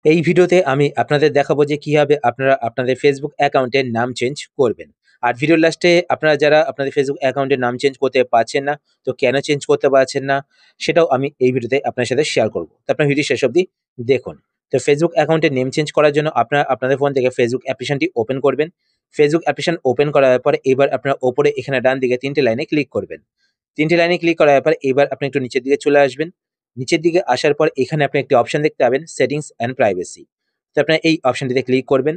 এই ভিডিওতে আমি আপনাদের দেখাবো যে কিভাবে আপনারা আপনাদের ফেসবুক অ্যাকাউন্টের নাম চেঞ্জ করবেন। আর ভিডিওর লাস্টে আপনারা যারা আপনাদের ফেসবুক অ্যাকাউন্টের নাম চেঞ্জ করতে পারছেন না, তো কেন চেঞ্জ করতে পারছেন না সেটাও আমি এই ভিডিওতে আপনার সাথে শেয়ার করব। তো আপনার ভিডিও শেষ অবধি দেখুন। তো ফেসবুক অ্যাকাউন্টের নেম চেঞ্জ করার জন্য আপনারা আপনাদের ফোন থেকে ফেসবুক অ্যাপ্লিকেশনটি ওপেন করবেন। ফেসবুক অ্যাপ্লিকেশন ওপেন করার পরে এবার আপনারা ওপরে এখানে ডান দিকে ৩ টে লাইনে ক্লিক করবেন। ৩ টে লাইনে ক্লিক করার পর এবার আপনি একটু নিচের দিকে চলে আসবেন। নিচের দিকে আসার পর এখানে আপনি একটি অপশন দেখতে পাবেন সেটিংস অ্যান্ড প্রাইভেসি। তো আপনারা এই অপশনটিতে ক্লিক করবেন।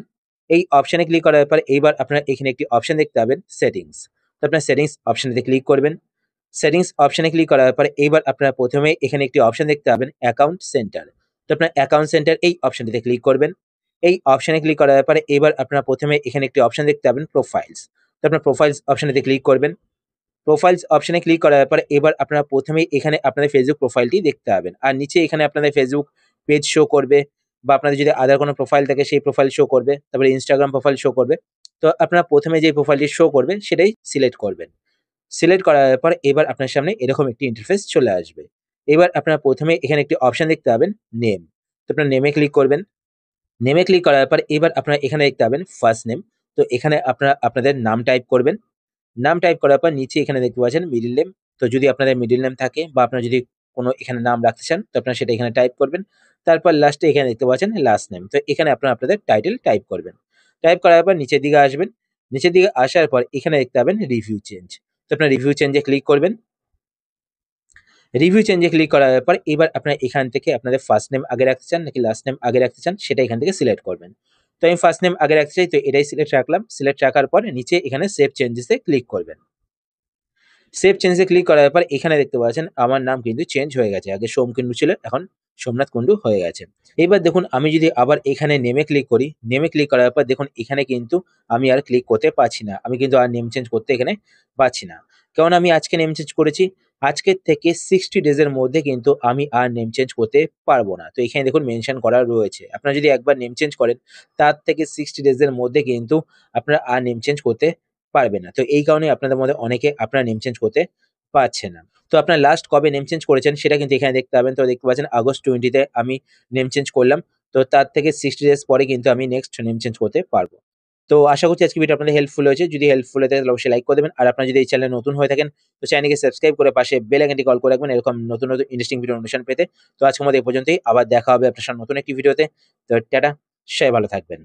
এই অপশনে ক্লিক করার পর এইবার আপনারা এখানে একটি অপশন দেখতে পাবেন সেটিংস। তো আপনারা সেটিংস অপশনটিতে ক্লিক করবেন। সেটিংস অপশনে ক্লিক করার পরে এইবার আপনারা প্রথমে এখানে একটি অপশন দেখতে পাবেন অ্যাকাউন্ট সেন্টার। তো আপনার অ্যাকাউন্ট সেন্টার এই অপশনটিতে ক্লিক করবেন। এই অপশনে ক্লিক করার পরে এবার আপনারা প্রথমে এখানে একটি অপশন দেখতে পাবেন প্রোফাইলস। তো আপনার প্রোফাইলস অপশনটিতে ক্লিক করবেন। প্রোফাইলস অপশনে ক্লিক করার পরে এবার আপনারা প্রথমেই এখানে আপনাদের ফেসবুক প্রোফাইলটি দেখতে পাবেন। আর নিচে এখানে আপনাদের ফেসবুক পেজ শো করবে বা আপনাদের যদি আদার কোনো প্রোফাইল থাকে সেই প্রোফাইল শো করবে। তারপরে ইনস্টাগ্রাম প্রোফাইল শো করবে। তো আপনারা প্রথমে যে প্রোফাইলটি শো করবে সেটাই সিলেক্ট করবেন। সিলেক্ট করার পর এবার আপনার সামনে এরকম একটি ইন্টারফেস চলে আসবে। এবার আপনারা প্রথমে এখানে একটি অপশন দেখতে পাবেন নেম। তো আপনারা নেমে ক্লিক করবেন। নেমে ক্লিক করার পর এবার আপনারা এখানে দেখতে পাবেন ফার্স্ট নেম। তো এখানে আপনারা আপনাদের নাম টাইপ করবেন। নাম টাইপ করার পর নিচে এখানে দেখতে পাচ্ছেন মিডল নেম। তো যদি আপনাদের মিডল নেম থাকে বা আপনারা যদি কোনো এখানে নাম রাখতে চান তো আপনারা সেটা এখানে টাইপ করবেন। তারপর লাস্টে এখানে দেখতে পাচ্ছেন লাস্ট নেম। তো এখানে আপনারা আপনাদের টাইটেল টাইপ করবেন। টাইপ করার পর নিচের দিকে আসবেন। নিচের দিকে আসার পর এখানে দেখতে পাবেন রিভিউ চেঞ্জ। তো আপনারা রিভিউ চেঞ্জে ক্লিক করবেন। রিভিউ চেঞ্জে ক্লিক করার পর এবার আপনারা এখান থেকে আপনাদের ফার্স্ট নেম আগে রাখতে চান নাকি লাস্ট নেম আগে রাখতে চান সেটা এখান থেকে সিলেক্ট করবেন। তো আমি ফার্স্ট নেম আগে রাখতে চাই তো এটাই সিলেক্ট রাখলাম। সিলেক্ট রাখার পর নিচে এখানে সেভ চেঞ্জেস এ ক্লিক করবেন। সেভ চেঞ্জে ক্লিক করার পর এখানে দেখতে পাচ্ছেন আমার নাম কিন্তু চেঞ্জ হয়ে গেছে। আগে সোম কুন্ডু ছিল, এখন সোমনাথ কুন্ডু হয়ে গেছে। এবার দেখুন আমি যদি আবার এখানে নেমে ক্লিক করি, নেমে ক্লিক করার পর দেখুন এখানে কিন্তু আমি আর ক্লিক করতে পারছি না। আমি কিন্তু আর নেম চেঞ্জ করতে এখানে পারছি না। কারণ আমি আজকে নেম চেঞ্জ করেছি। আজকের থেকে 60 ডেজ এর মধ্যে কিন্তু আমি আর নেম চেঞ্জ করতে পারবো না। তো এখানে দেখুন মেনশন করা রয়েছে। আপনারা যদি একবার নেম চেঞ্জ করেন তার থেকে 60 ডেজ এর মধ্যে কিন্তু আপনারা আর নেম চেঞ্জ করতে পারবে না। তো এই কারণে আপনাদের মধ্যে অনেকে আপনারা নেম চেঞ্জ করতে পারছে না। তো আপনার লাস্ট কবে নেম চেঞ্জ করেছেন সেটা কিন্তু এখানে দেখতে পাবেন। তো দেখতে পাচ্ছেন আগস্ট 20 তে আমি নেম চেঞ্জ করলাম। তো তার থেকে 60 ডেজ পরে কিন্তু আমি নেক্সট নেম চেঞ্জ করতে পারবো। তো আশা করছি আজকের ভিডিও আপনাদের হেল্পফুল হয়েছে। যদি হেল্পফুল হয়ে থাকে তাহলে অবশ্যই লাইক করে দেবেন। আর আপনারা যদি এই চ্যানেলে নতুন হয়ে থাকেন তো চ্যানেলটিকে সাবস্ক্রাইব করে পাশে বেল আইকনটি কল করে রাখবেন এরকম নতুন, নতুন ইন্টারেস্টিং ভিডিও নোটিফিকেশন পেতে। তো আজকের মতো এই পর্যন্তই। আবার দেখা হবে আপনার সাথে নতুন একটি ভিডিওতে। তো টাটা, সবাই ভালো থাকবেন।